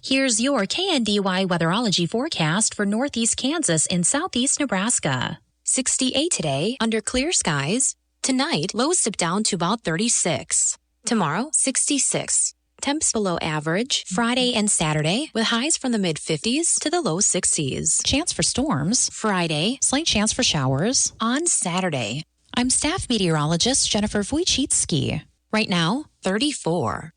Here's your KNDY weatherology forecast for northeast Kansas and southeast Nebraska. 68 today under clear skies. Tonight, lows dip down to about 36. Tomorrow, 66. Temps below average Friday and Saturday with highs from the mid-50s to the low 60s. Chance for storms Friday, slight chance for showers on Saturday. I'm staff meteorologist Jennifer Wojcicki. Right now, 34.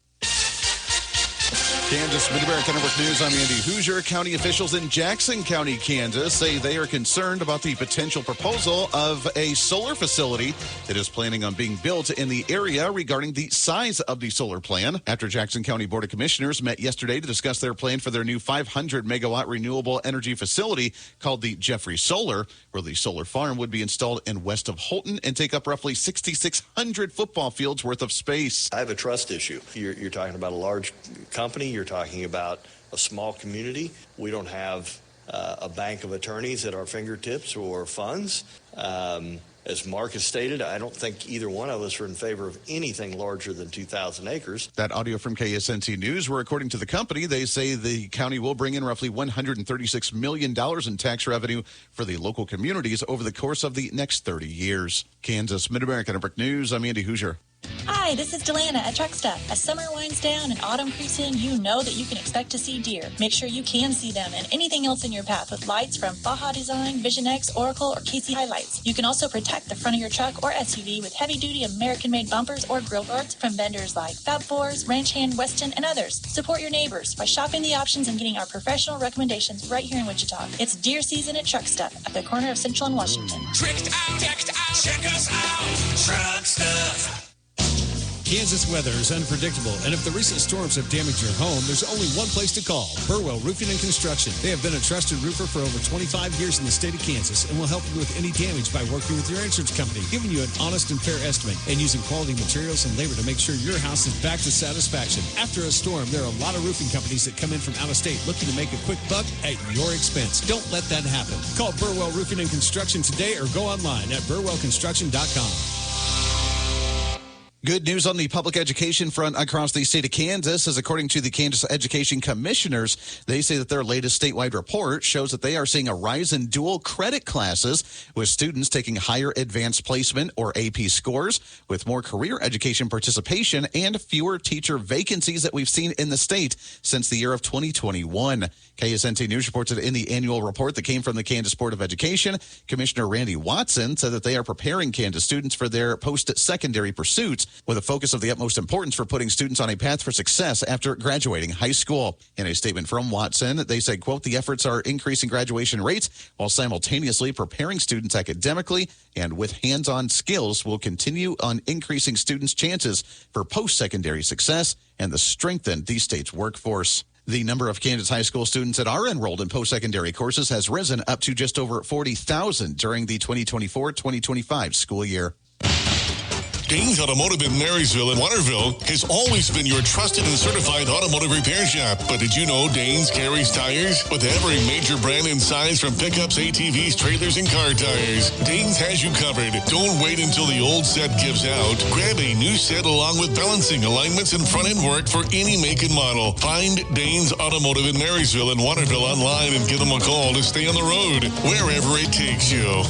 Kansas Mid-America Network News, I'm Andy Hoosier. County officials in Jackson County, Kansas, say they are concerned about the potential proposal of a solar facility that is planning on being built in the area regarding the size of the solar plan. After Jackson County Board of Commissioners met yesterday to discuss their plan for their new 500-megawatt renewable energy facility called the Jeffrey Solar, where the solar farm would be installed in west of Holton and take up roughly 6,600 football fields worth of space. I have a trust issue. You're talking about a large company. You're talking about a small community. We don't have a bank of attorneys at our fingertips or funds. As Mark has stated, I don't think either one of us are in favor of anything larger than 2,000 acres. That audio from KSNC News, where according to the company, they say the county will bring in roughly $136 million in tax revenue for the local communities over the course of the next 30 years. Kansas Mid-America Network News, I'm Andy Hoosier. Hi, this is Delana at Truck Stop. As summer winds down and autumn creeps in, you know that you can expect to see deer. Make sure you can see them and anything else in your path with lights from Baja Design, Vision X, Oracle, or Casey Highlights. You can also protect the front of your truck or SUV with heavy-duty American-made bumpers or grill guards from vendors like Fab Fours, Ranch Hand, Weston, and others. Support your neighbors by shopping the options and getting our professional recommendations right here in Wichita. It's deer season at Truck Stop at the corner of Central and Washington. Tricked out, decked out, check us out, Truck Stop. Kansas weather is unpredictable, and if the recent storms have damaged your home, there's only one place to call, Burwell Roofing and Construction. They have been a trusted roofer for over 25 years in the state of Kansas and will help you with any damage by working with your insurance company, giving you an honest and fair estimate, and using quality materials and labor to make sure your house is back to satisfaction. After a storm, there are a lot of roofing companies that come in from out of state looking to make a quick buck at your expense. Don't let that happen. Call Burwell Roofing and Construction today or go online at burwellconstruction.com. Good news on the public education front across the state of Kansas, as according to the Kansas Education Commissioners, they say that their latest statewide report shows that they are seeing a rise in dual credit classes, with students taking higher advanced placement or AP scores, with more career education participation and fewer teacher vacancies that we've seen in the state since the year of 2021. KSNT News reports that in the annual report that came from the Kansas Board of Education, Commissioner Randy Watson said that they are preparing Kansas students for their post-secondary pursuits, with a focus of the utmost importance for putting students on a path for success after graduating high school. In a statement from Watson, they said, quote, the efforts are increasing graduation rates while simultaneously preparing students academically and with hands-on skills will continue on increasing students' chances for post-secondary success and to strengthen the state's workforce. The number of Kansas high school students that are enrolled in post-secondary courses has risen up to just over 40,000 during the 2024-2025 school year. Danes Automotive in Marysville and Waterville has always been your trusted and certified automotive repair shop. But did you know Danes carries tires? With every major brand and size from pickups, ATVs, trailers, and car tires, Danes has you covered. Don't wait until the old set gives out. Grab a new set along with balancing, alignments, and front-end work for any make and model. Find Danes Automotive in Marysville and Waterville online and give them a call to stay on the road, wherever it takes you.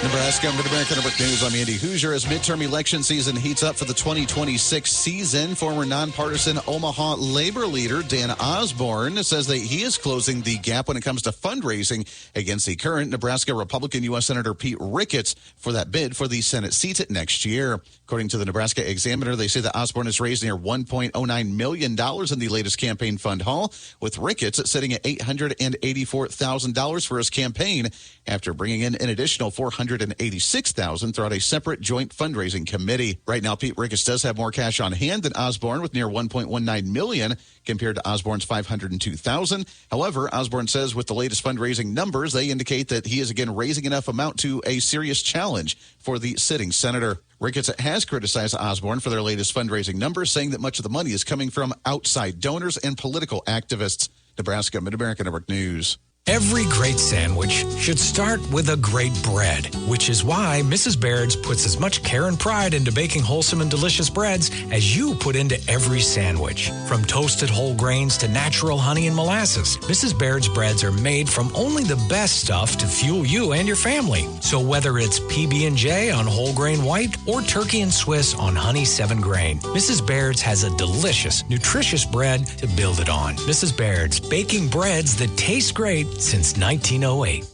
Nebraska Mid-America Network News, I'm Andy Hoosier. As midterm election season heats up for the 2026 season, former nonpartisan Omaha labor leader Dan Osborne says that he is closing the gap when it comes to fundraising against the current Nebraska Republican U.S. Senator Pete Ricketts for that bid for the Senate seat next year. According to the Nebraska Examiner, they say that Osborne has raised near $1.09 million in the latest campaign fund haul, with Ricketts sitting at $884,000 for his campaign after bringing in an additional $486,000 throughout a separate joint fundraising committee. Right now, Pete Ricketts does have more cash on hand than Osborne, with near $1.19 million compared to Osborne's $502,000. However, Osborne says with the latest fundraising numbers, they indicate that he is again raising enough amount to a serious challenge for the sitting senator. Ricketts has criticized Osborne for their latest fundraising numbers, saying that much of the money is coming from outside donors and political activists. Nebraska Mid-America Network News. Every great sandwich should start with a great bread, which is why Mrs. Baird's puts as much care and pride into baking wholesome and delicious breads as you put into every sandwich. From toasted whole grains to natural honey and molasses, Mrs. Baird's breads are made from only the best stuff to fuel you and your family. So whether it's PB&J on whole grain white or turkey and Swiss on honey 7 grain, Mrs. Baird's has a delicious, nutritious bread to build it on. Mrs. Baird's, baking breads that taste great since 1908.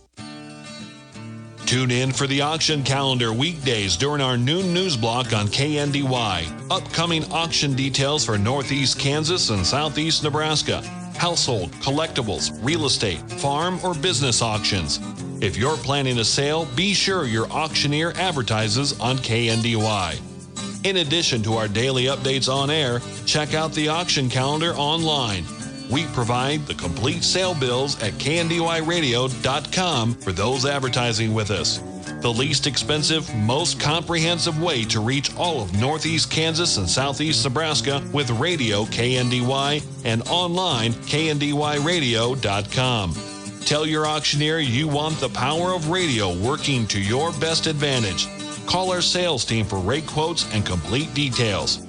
Tune in for the auction calendar weekdays during our noon news block on KNDY. Upcoming auction details for Northeast Kansas and Southeast Nebraska. Household, collectibles, real estate, farm, or business auctions. If you're planning a sale, be sure your auctioneer advertises on KNDY. In addition to our daily updates on air, check out the auction calendar online. We provide the complete sale bills at KNDYradio.com for those advertising with us. The least expensive, most comprehensive way to reach all of Northeast Kansas and Southeast Nebraska with radio KNDY and online KNDYradio.com. Tell your auctioneer you want the power of radio working to your best advantage. Call our sales team for rate quotes and complete details.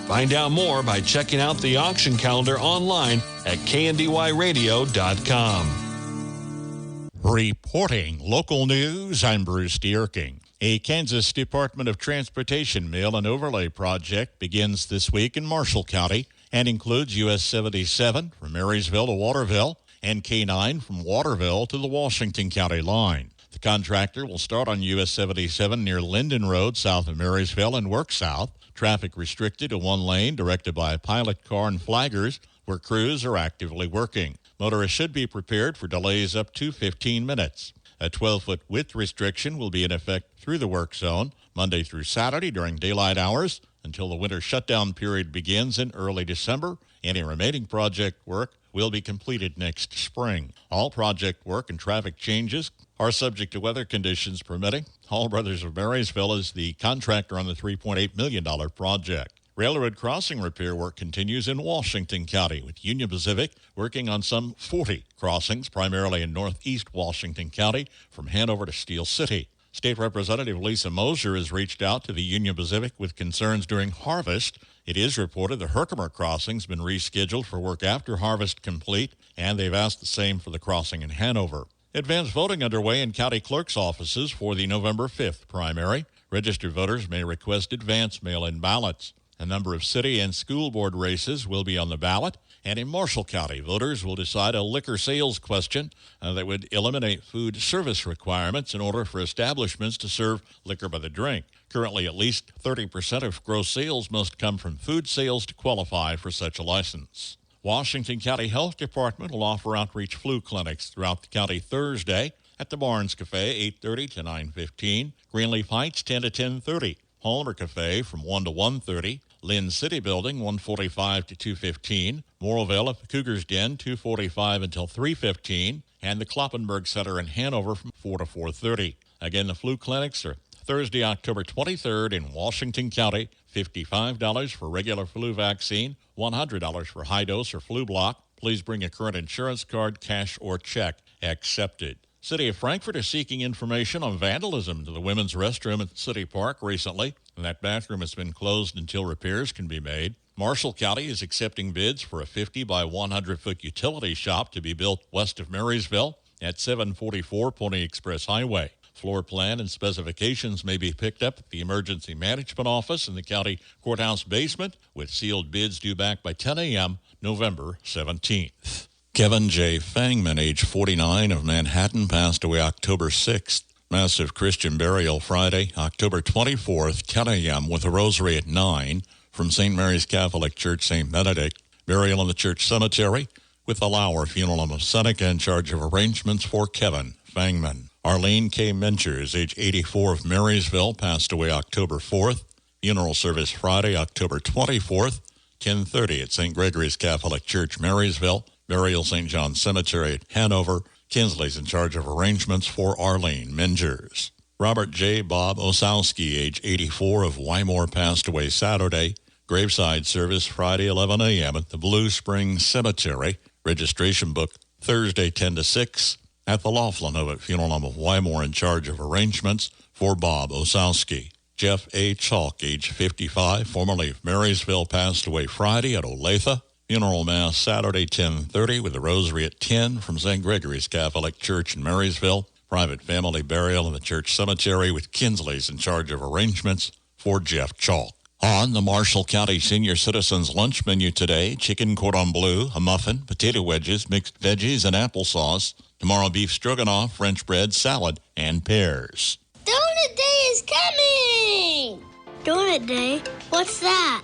Find out more by checking out the auction calendar online at KNDYradio.com. Reporting local news, I'm Bruce Dierking. A Kansas Department of Transportation mill and overlay project begins this week in Marshall County and includes US 77 from Marysville to Waterville and K9 from Waterville to the Washington County line. The contractor will start on US 77 near Linden Road south of Marysville and work south. Traffic restricted to one lane, directed by a pilot car and flaggers, where crews are actively working. Motorists should be prepared for delays up to 15 minutes. A 12-foot width restriction will be in effect through the work zone, Monday through Saturday during daylight hours, until the winter shutdown period begins in early December. Any remaining project work will be completed next spring. All project work and traffic changes are subject to weather conditions permitting. Hall Brothers of Marysville is the contractor on the $3.8 million project. Railroad crossing repair work continues in Washington County, with Union Pacific working on some 40 crossings, primarily in northeast Washington County, from Hanover to Steel City. State Representative Lisa Mosier has reached out to the Union Pacific with concerns during harvest. It is reported the Herkimer crossing has been rescheduled for work after harvest complete, and they've asked the same for the crossing in Hanover. Advance voting underway in county clerk's offices for the November 5th primary. Registered voters may request advance mail-in ballots. A number of city and school board races will be on the ballot, and in Marshall County, voters will decide a liquor sales question that would eliminate food service requirements in order for establishments to serve liquor by the drink. Currently, at least 30% of gross sales must come from food sales to qualify for such a license. Washington County Health Department will offer outreach flu clinics throughout the county Thursday at the Barnes Cafe, 8:30 to 9:15, Greenleaf Heights, 10 to 10:30, Palmer Cafe from 1 to 1:30, Lynn City Building, 1:45 to 2:15, Morrowville at the Cougar's Den, 2:45 until 3:15, and the Kloppenberg Center in Hanover from 4 to 4:30. Again, the flu clinics are Thursday, October 23rd in Washington County, $55 for regular flu vaccine, $100 for high dose or flu block. Please bring a current insurance card, cash, or check accepted. City of Frankfort is seeking information on vandalism to the women's restroom at the City Park recently, and that bathroom has been closed until repairs can be made. Marshall County is accepting bids for a 50 by 100-foot utility shop to be built west of Marysville at 744 Pony Express Highway. Floor plan and specifications may be picked up at the Emergency Management Office in the county courthouse basement, with sealed bids due back by 10 a.m. November 17th. Kevin J. Fangman, age 49, of Manhattan, passed away October 6th. Massive Christian burial Friday, October 24th, 10 a.m., with a rosary at 9 from St. Mary's Catholic Church, St. Benedict. Burial in the church cemetery, with the Lauer Funeral Home of Seneca in charge of arrangements for Kevin Fangman. Arlene K. Menchers, age 84, of Marysville, passed away October 4th. Funeral service Friday, October 24th, 10:30 at St. Gregory's Catholic Church, Marysville. Burial St. John Cemetery at Hanover. Kinsley's in charge of arrangements for Arlene Mengers. Robert J. Bob Osowski, age 84, of Wymore, passed away Saturday. Graveside service Friday, 11 a.m. at the Blue Springs Cemetery. Registration book Thursday, 10 to 6. At the Laughlin Ovitt Funeral Home of Wymore in charge of arrangements for Bob Osowski. Jeff A. Chalk, age 55, formerly of Marysville, passed away Friday at Olathe. Funeral Mass Saturday, 10:30, with the rosary at 10 from St. Gregory's Catholic Church in Marysville. Private family burial in the church cemetery with Kinsley's in charge of arrangements for Jeff Chalk. On the Marshall County Senior Citizens lunch menu today, chicken cordon bleu, a muffin, potato wedges, mixed veggies, and applesauce. Tomorrow, beef stroganoff, French bread, salad, and pears. Donut Day is coming! Donut Day? What's that?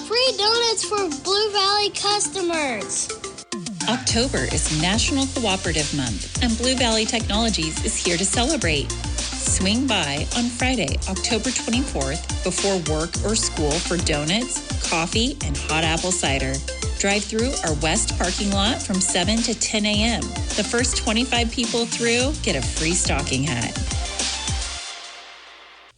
Free donuts for Blue Valley customers. October is National Cooperative Month, and Blue Valley Technologies is here to celebrate. Swing by on Friday, October 24th, before work or school for donuts, coffee, and hot apple cider. Drive through our west parking lot from 7 to 10 a.m. The first 25 people through get a free stocking hat.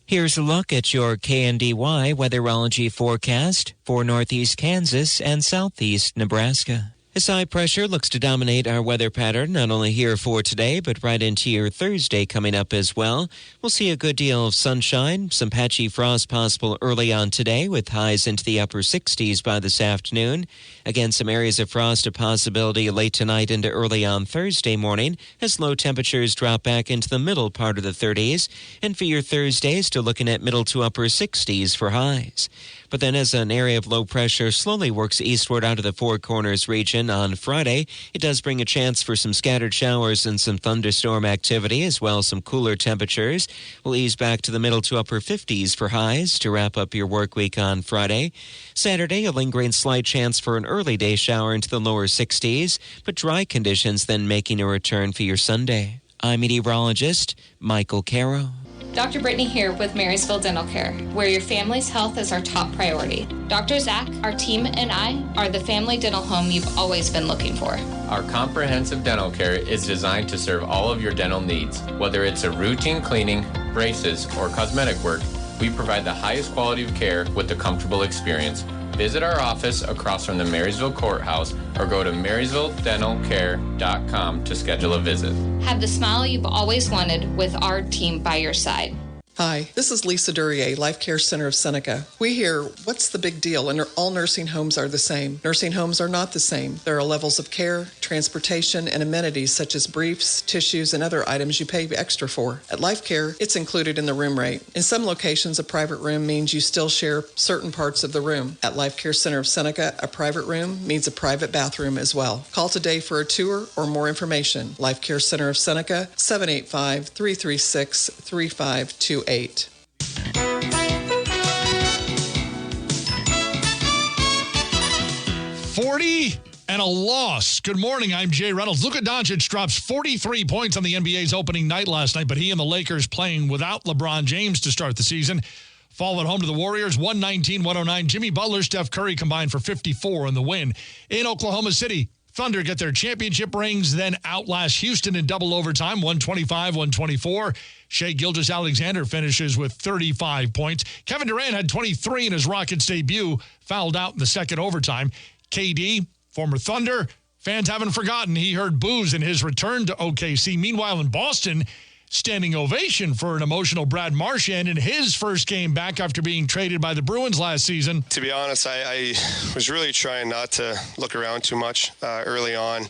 Here's a look at your KNDY weatherology forecast for northeast Kansas and southeast Nebraska. This high pressure looks to dominate our weather pattern, not only here for today, but right into your Thursday coming up as well. We'll see a good deal of sunshine, some patchy frost possible early on today with highs into the upper 60s by this afternoon. Again, some areas of frost a possibility late tonight into early on Thursday morning as low temperatures drop back into the middle part of the 30s. And for your Thursday, still looking at middle to upper 60s for highs. But then as an area of low pressure slowly works eastward out of the Four Corners region on Friday, it does bring a chance for some scattered showers and some thunderstorm activity, as well as some cooler temperatures. We'll ease back to the middle to upper 50s for highs to wrap up your work week on Friday. Saturday, a lingering slight chance for an early day shower into the lower 60s, but dry conditions then making a return for your Sunday. I'm meteorologist Michael Caro. Dr. Brittany here with Marysville Dental Care, where your family's health is our top priority. Dr. Zach, our team, and I are the family dental home you've always been looking for. Our comprehensive dental care is designed to serve all of your dental needs. Whether it's a routine cleaning, braces, or cosmetic work, we provide the highest quality of care with a comfortable experience. Visit our office across from the Marysville Courthouse or go to marysvilledentalcare.com to schedule a visit. Have the smile you've always wanted with our team by your side. Hi, this is Lisa Duryea, Life Care Center of Seneca. We hear, what's the big deal? And all nursing homes are the same. Nursing homes are not the same. There are levels of care, transportation, and amenities such as briefs, tissues, and other items you pay extra for. At Life Care, it's included in the room rate. In some locations, a private room means you still share certain parts of the room. At Life Care Center of Seneca, a private room means a private bathroom as well. Call today for a tour or more information. Life Care Center of Seneca, 785-336-3528. 40 and a loss. Good morning, I'm Jay Reynolds. Luka Doncic drops 43 points on the NBA's opening night last night, but he and the Lakers playing without LeBron James to start the season fall at home to the Warriors, 119-109. Jimmy Butler, Steph Curry combined for 54 in the win. In Oklahoma City, Thunder get their championship rings, then outlast Houston in double overtime, 125-124. Shai Gilgeous-Alexander finishes with 35 points. Kevin Durant had 23 in his Rockets debut, fouled out in the second overtime. KD, former Thunder, fans haven't forgotten he heard boos in his return to OKC. Meanwhile, in Boston, standing ovation for an emotional Brad Marchand in his first game back after being traded by the Bruins last season. To be honest, I was really trying not to look around too much early on.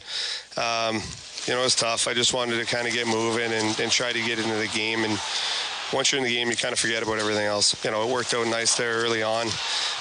It was tough. I just wanted to kind of get moving and try to get into the game. And once you're in the game, you kind of forget about everything else. It worked out nice there early on,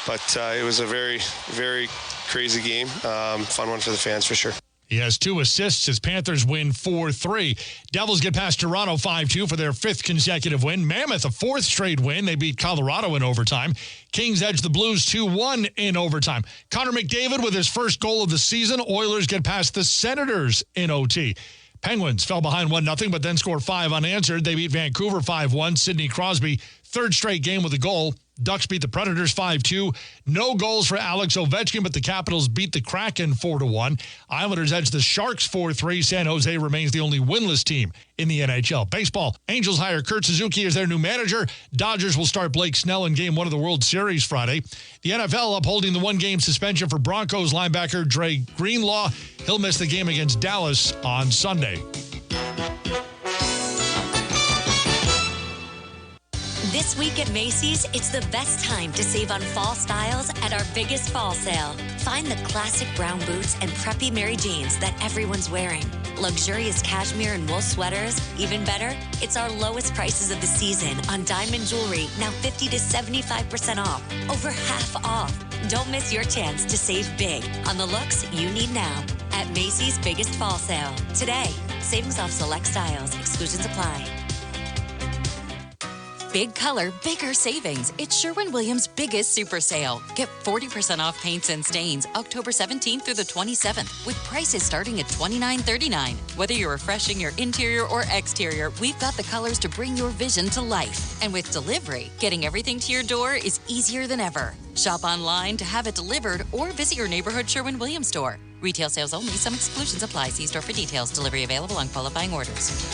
but it was a very, very crazy game. Fun one for the fans for sure. He has 2 assists as Panthers win 4-3. Devils get past Toronto 5-2 for their 5th consecutive win. Mammoth, a 4th straight win. They beat Colorado in overtime. Kings edge the Blues 2-1 in overtime. Connor McDavid with his first goal of the season. Oilers get past the Senators in OT. Penguins fell behind 1-0, but then scored 5 unanswered. They beat Vancouver 5-1. Sidney Crosby, 3rd straight game with a goal. Ducks beat the Predators 5-2. No goals for Alex Ovechkin, but the Capitals beat the Kraken 4-1. Islanders edge the Sharks 4-3. San Jose remains the only winless team in the NHL. Baseball, Angels hire Kurt Suzuki as their new manager. Dodgers will start Blake Snell in Game 1 of the World Series Friday. The NFL upholding the 1-game suspension for Broncos linebacker Dre Greenlaw. He'll miss the game against Dallas on Sunday. This week at Macy's, it's the best time to save on fall styles at our biggest fall sale. Find the classic brown boots and preppy Mary Jeans that everyone's wearing. Luxurious cashmere and wool sweaters. Even better, it's our lowest prices of the season on diamond jewelry, now 50 to 75% off. Over half off. Don't miss your chance to save big on the looks you need now at Macy's biggest fall sale. Today, savings off select styles. Exclusions apply. Big color, bigger savings. It's Sherwin-Williams' biggest super sale. Get 40% off paints and stains October 17th through the 27th with prices starting at $29.39. Whether you're refreshing your interior or exterior, we've got the colors to bring your vision to life. And with delivery, getting everything to your door is easier than ever. Shop online to have it delivered or visit your neighborhood Sherwin-Williams store. Retail sales only. Some exclusions apply. See store for details. Delivery available on qualifying orders.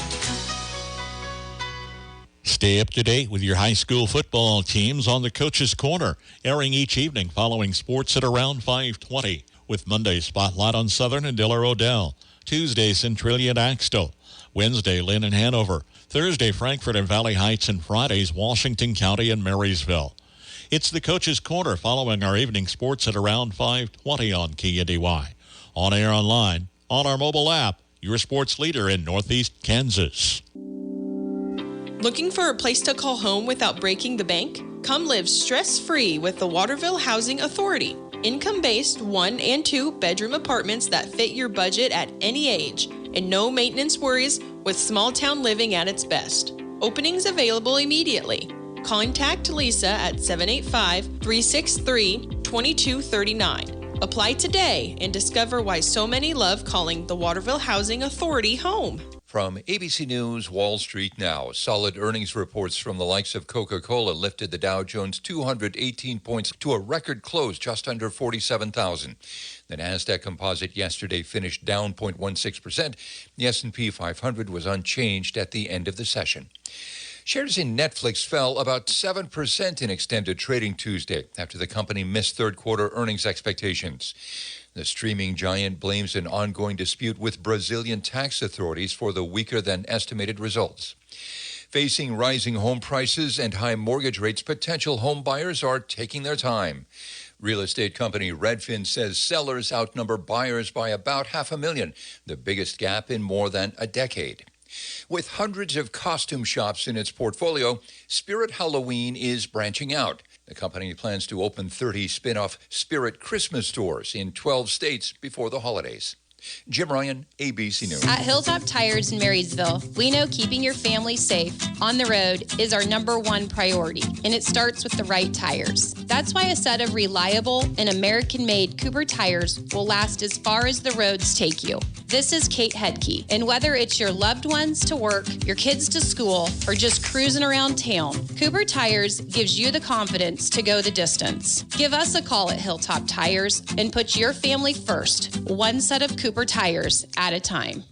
Stay up to date with your high school football teams on the Coach's Corner, airing each evening following sports at around 5:20, with Monday Spotlight on Southern and Diller Odell, Tuesday Centralia and Axtell, Wednesday Lynn and Hanover, Thursday Frankfort and Valley Heights, and Fridays Washington County and Marysville. It's the Coach's Corner following our evening sports at around 5:20 on KNDY. On air online, on our mobile app, your sports leader in Northeast Kansas. Looking for a place to call home without breaking the bank? Come live stress-free with the Waterville Housing Authority. Income-based 1 and 2 bedroom apartments that fit your budget at any age, and no maintenance worries with small town living at its best. Openings available immediately. Contact Lisa at 785-363-2239. Apply today and discover why so many love calling the Waterville Housing Authority home. From ABC News, Wall Street Now, solid earnings reports from the likes of Coca-Cola lifted the Dow Jones 218 points to a record close just under 47,000. The NASDAQ composite yesterday finished down 0.16%. The S&P 500 was unchanged at the end of the session. Shares in Netflix fell about 7% in extended trading Tuesday after the company missed third-quarter earnings expectations. The streaming giant blames an ongoing dispute with Brazilian tax authorities for the weaker-than-estimated results. Facing rising home prices and high mortgage rates, potential home buyers are taking their time. Real estate company Redfin says sellers outnumber buyers by about 500,000, the biggest gap in more than a decade. With hundreds of costume shops in its portfolio, Spirit Halloween is branching out. The company plans to open 30 spin-off Spirit Christmas stores in 12 states before the holidays. Jim Ryan, ABC News. At Hilltop Tires in Marysville, we know keeping your family safe on the road is our #1 priority, and it starts with the right tires. That's why a set of reliable and American-made Cooper tires will last as far as the roads take you. This is Kate Hedke, and whether it's your loved ones to work, your kids to school, or just cruising around town, Cooper Tires gives you the confidence to go the distance. Give us a call at Hilltop Tires and put your family first, one set of Cooper tires at a time.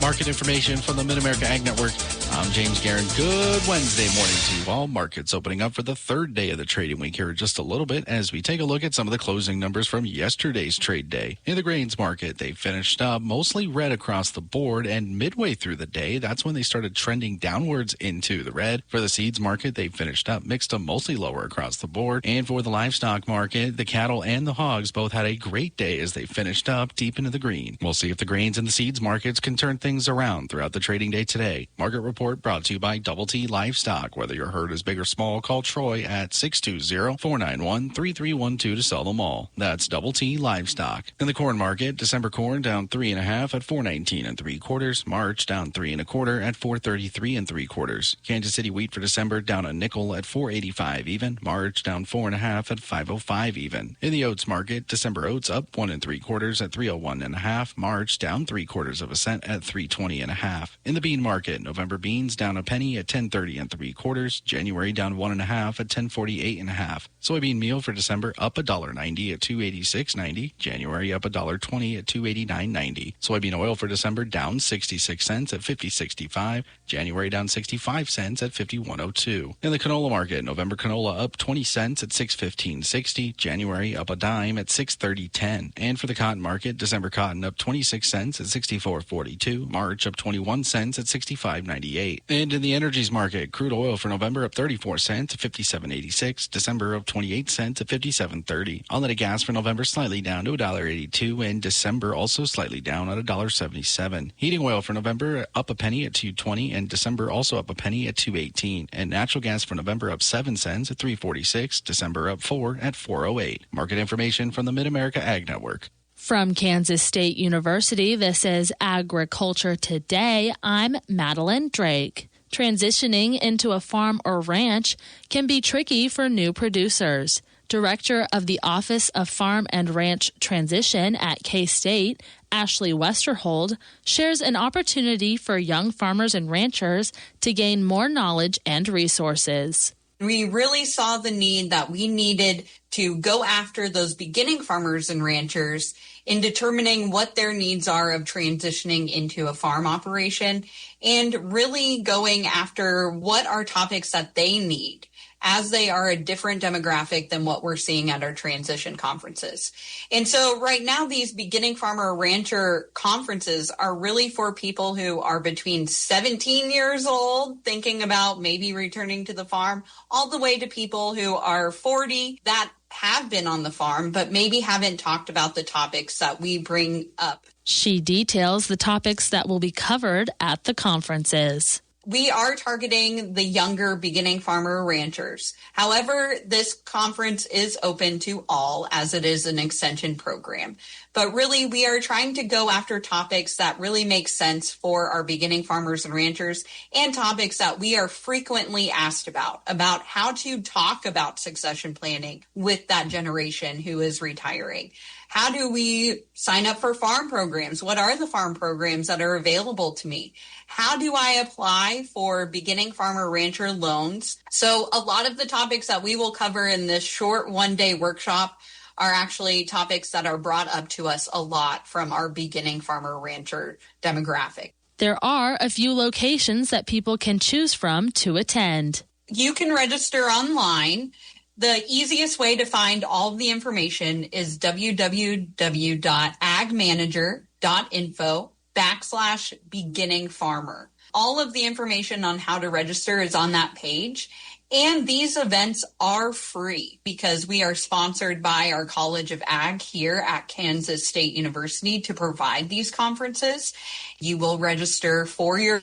Market information from the Mid-America Ag Network. I'm James Guerin. Good Wednesday morning to you all. Markets opening up for the third day of the trading week here in just a little bit as we take a look at some of the closing numbers from yesterday's trade day. In the grains market, they finished up mostly red across the board, and midway through the day, that's when they started trending downwards into the red. For the seeds market, they finished up mixed to mostly lower across the board. And for the livestock market, the cattle and the hogs both had a great day as they finished up deep into the green. We'll see if the grains and the seeds markets can turn things around throughout the trading day today. Market report brought to you by Double T Livestock. Whether your herd is big or small, call Troy at 620-491-3312 to sell them all. That's Double T Livestock. In the corn market, December corn down 3.5 at 4.19 3/4. March down 3 1/4 at 4.33 3/4. Kansas City wheat for December down a nickel at 4.85 even. March down 4.5 at 5.05 even. In the oats market, December oats up 1 3/4 at 3.01 1/2. March down 3/4 cent at 3.20 1/2. In the bean market, November beans down a penny at 10.30 3/4. January down 1.5 at 10.48 1/2. Soybean meal for December up $1.90 at 286.90. January up $1.20 at 289.90. Soybean oil for December down 66 cents at 50.65. January down 65 cents at 51.02. In the canola market, November canola up 20 cents at 615.60. January up a dime at 630.10. And for the cotton market, December cotton up 26 cents at 64.42. March up 21 cents at 65.98. 408. And in the energies market, crude oil for November up 34 cents at 57.86. December up 28 cents at 57.30. Unleaded gas for November slightly down to $1.82, and December also slightly down at $1.77. Heating oil for November up a penny at $2.20, and December also up a penny at $2.18. And natural gas for November up 7 cents at $3.46. December up 4 at $4.08. Market information from the Mid-America Ag Network. From Kansas State University, this is Agriculture Today. I'm Madeline Drake. Transitioning into a farm or ranch can be tricky for new producers. Director of the Office of Farm and Ranch Transition at K-State, Ashley Westerhold, shares an opportunity for young farmers and ranchers to gain more knowledge and resources. We really saw the need that we needed to go after those beginning farmers and ranchers in determining what their needs are of transitioning into a farm operation and really going after what are topics that they need, as they are a different demographic than what we're seeing at our transition conferences. And so right now, these beginning farmer rancher conferences are really for people who are between 17 years old, thinking about maybe returning to the farm, all the way to people who are 40 that have been on the farm, but maybe haven't talked about the topics that we bring up. She details the topics that will be covered at the conferences. We are targeting the younger beginning farmer ranchers. However, this conference is open to all, as it is an extension program. But really, we are trying to go after topics that really make sense for our beginning farmers and ranchers, and topics that we are frequently asked about how to talk about succession planning with that generation who is retiring. How do we sign up for farm programs? What are the farm programs that are available to me? How do I apply for beginning farmer rancher loans? So a lot of the topics that we will cover in this short one-day workshop are actually topics that are brought up to us a lot from our beginning farmer rancher demographic. There are a few locations that people can choose from to attend. You can register online. The easiest way to find all of the information is www.agmanager.info/beginning farmer. All of the information on how to register is on that page. And these events are free because we are sponsored by our College of Ag here at Kansas State University to provide these conferences. You will register for your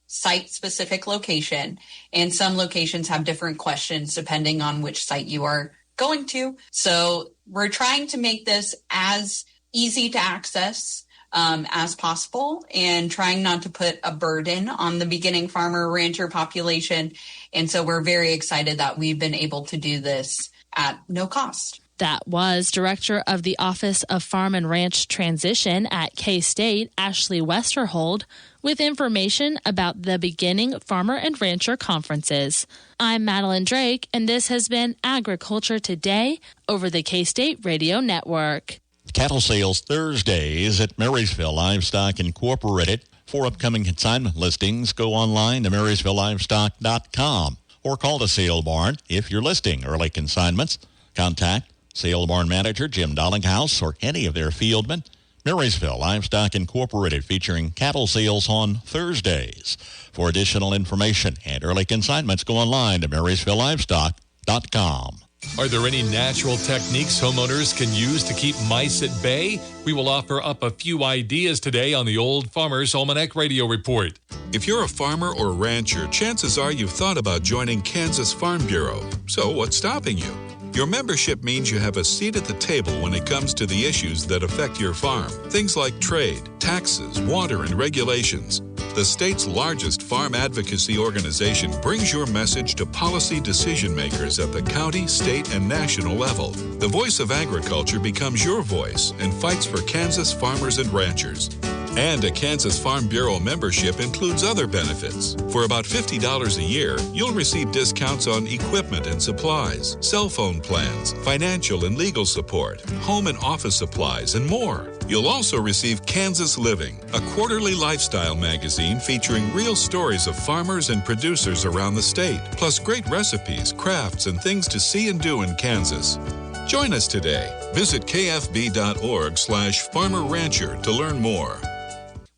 site-specific location, and some locations have different questions depending on which site you are going to. So we're trying to make this as easy to access as possible, and trying not to put a burden on the beginning farmer rancher population. And so we're very excited that we've been able to do this at no cost. That was Director of the Office of Farm and Ranch Transition at K-State, Ashley Westerhold, with information about the beginning farmer and rancher conferences. I'm Madeline Drake, and this has been Agriculture Today over the K-State Radio Network. Cattle sales Thursdays at Marysville Livestock Incorporated. For upcoming consignment listings, go online to MarysvilleLivestock.com or call the sale barn if you're listing early consignments. Contact sale barn manager Jim Dollinghouse or any of their fieldmen. Marysville Livestock Incorporated, featuring cattle sales on Thursdays. For additional information and early consignments, go online to MarysvilleLivestock.com. Are there any natural techniques homeowners can use to keep mice at bay? We will offer up a few ideas today on the Old Farmer's Almanac Radio Report. If you're a farmer or rancher, chances are you've thought about joining Kansas Farm Bureau. So what's stopping you? Your membership means you have a seat at the table when it comes to the issues that affect your farm. Things like trade, taxes, water, and regulations. The state's largest farm advocacy organization brings your message to policy decision makers at the county, state, and national level. The voice of agriculture becomes your voice and fights for Kansas farmers and ranchers. And a Kansas Farm Bureau membership includes other benefits. For about $50 a year, you'll receive discounts on equipment and supplies, cell phone plans, financial and legal support, home and office supplies, and more. You'll also receive Kansas Living, a quarterly lifestyle magazine featuring real stories of farmers and producers around the state, plus great recipes, crafts, and things to see and do in Kansas. Join us today. Visit kfb.org/farmerrancher to learn more.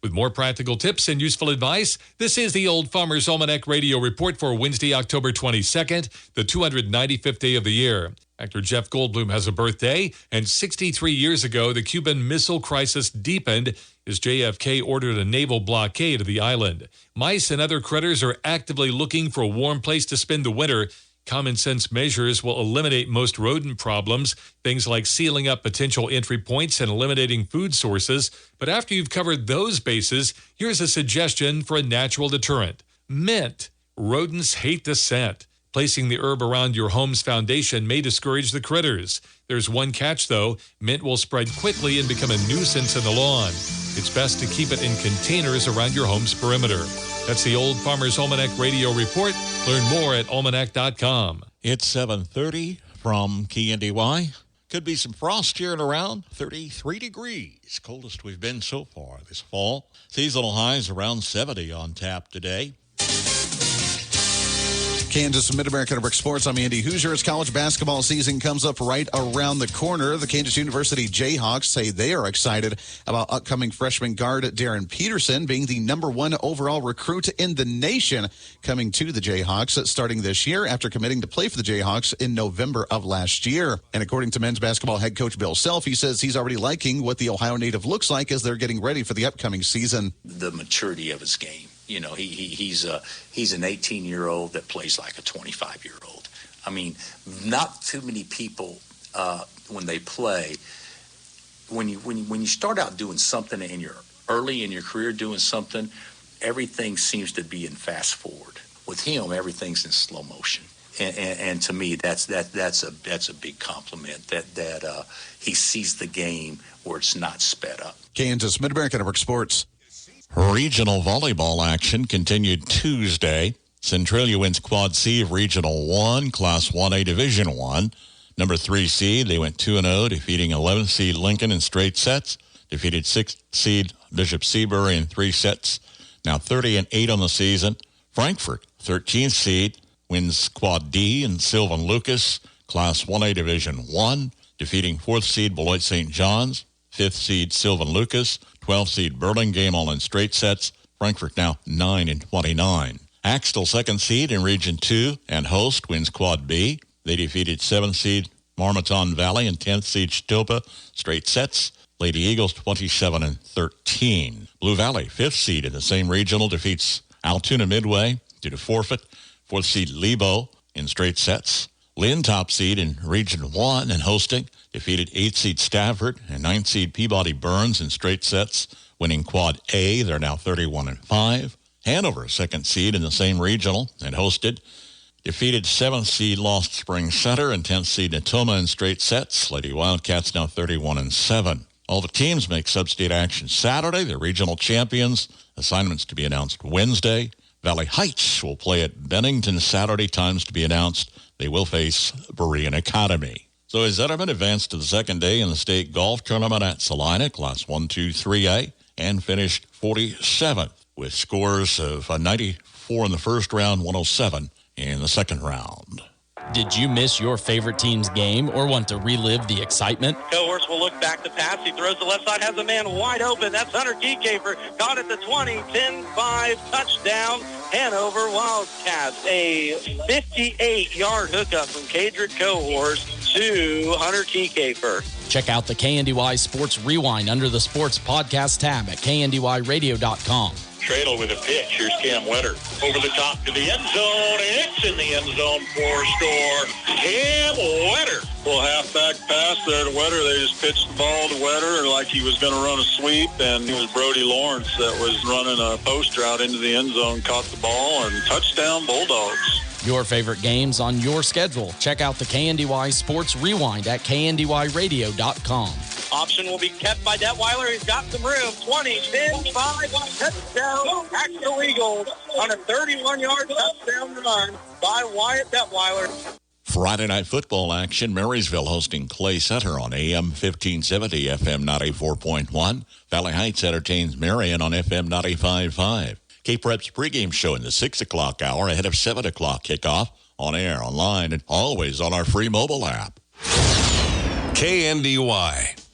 With more practical tips and useful advice, this is the Old Farmer's Almanac Radio Report for Wednesday, October 22nd, the 295th day of the year. Actor Jeff Goldblum has a birthday, and 63 years ago, the Cuban Missile Crisis deepened as JFK ordered a naval blockade of the island. Mice and other critters are actively looking for a warm place to spend the winter. Common sense measures will eliminate most rodent problems, things like sealing up potential entry points and eliminating food sources. But after you've covered those bases, here's a suggestion for a natural deterrent. Mint. Rodents hate the scent. Placing the herb around your home's foundation may discourage the critters. There's one catch, though. Mint will spread quickly and become a nuisance in the lawn. It's best to keep it in containers around your home's perimeter. That's the Old Farmer's Almanac Radio Report. Learn more at almanac.com. It's 7:30 from KNDY. Could be some frost here and around 33 degrees. Coldest we've been so far this fall. Seasonal highs around 70 on tap today. Kansas Mid-America Network Sports. I'm Andy Hoosier. As college basketball season comes up right around the corner, the Kansas University Jayhawks say they are excited about upcoming freshman guard Darren Peterson being the #1 overall recruit in the nation coming to the Jayhawks starting this year after committing to play for the Jayhawks in November of last year. And according to men's basketball head coach Bill Self, he says he's already liking what the Ohio native looks like as they're getting ready for the upcoming season. The maturity of his game. You know, he's an 18-year-old that plays like a 25-year-old. I mean, not too many people when they play. When you start out doing something and you're early in your career doing something, everything seems to be in fast forward. With him, everything's in slow motion. And to me, that's a big compliment that he sees the game where it's not sped up. Kansas Mid-America Network Sports. Regional volleyball action continued Tuesday. Centralia wins Quad C of Regional 1, Class 1A Division 1. Number 3 seed, they went 2-0, defeating 11th seed Lincoln in straight sets. Defeated 6th seed Bishop Seabury in 3 sets. Now 30-8 on the season. Frankfort, 13th seed, wins Quad D and Sylvan Lucas, Class 1A Division 1, defeating 4th seed Beloit St. John's. 5th seed Sylvan Lucas, 12th seed Burlingame, all in straight sets. Frankfort now 9-29. Axtell, 2nd seed in Region 2, and host wins Quad B. They defeated 7th seed Marmaton Valley and 10th seed Chitopa, straight sets. Lady Eagles 27-13. Blue Valley, 5th seed in the same regional, defeats Altoona Midway due to forfeit. 4th seed Lebo in straight sets. Lynn, top seed in Region 1 and hosting, defeated 8th seed Stafford and 9th seed Peabody Burns in straight sets, winning Quad A. They're now 31-5. Hanover, 2nd seed in the same regional and hosted, defeated 7th seed Lost Spring Center and 10th seed Natoma in straight sets. Lady Wildcats now 31-7. All the teams make sub-state action Saturday. They're regional champions. Assignments to be announced Wednesday. Valley Heights will play at Bennington Saturday. Times to be announced. They will face Berean Academy. So as Zetterman advanced to the second day in the state golf tournament at Salina, Class 1, 2, 3A, and finished 47th with scores of 94 in the first round, 107 in the second round. Did you miss your favorite team's game or want to relive the excitement? Cohorts will look back to pass. He throws the left side, has a man wide open. That's Hunter Kiecafer. Caught at the 20, 10-5, touchdown, Hanover Wildcats. A 58-yard hookup from Cadrick Cohorts to Hunter Kiecafer. Check out the KNDY Sports Rewind under the Sports Podcast tab at kndyradio.com. Cradle with a pitch. Here's Cam Wetter. Over the top to the end zone. It's in the end zone for score. Cam Wetter. Little halfback pass there to Wetter. They just pitched the ball to Wetter like he was going to run a sweep, and it was Brody Lawrence that was running a post route into the end zone, caught the ball, and touchdown Bulldogs. Your favorite games on your schedule. Check out the KNDY Sports Rewind at kndyradio.com. Option will be kept by Detweiler. He's got some room. 20, 10, 5, touchdown. Axel Eagles on a 31-yard touchdown run by Wyatt Detweiler. Friday night football action. Marysville hosting Clay Center on AM 1570, FM 94.1. Valley Heights entertains Marion on FM 95.5. K-Prep's pregame show in the 6 o'clock hour ahead of 7 o'clock kickoff. On air, online, and always on our free mobile app. KNDY.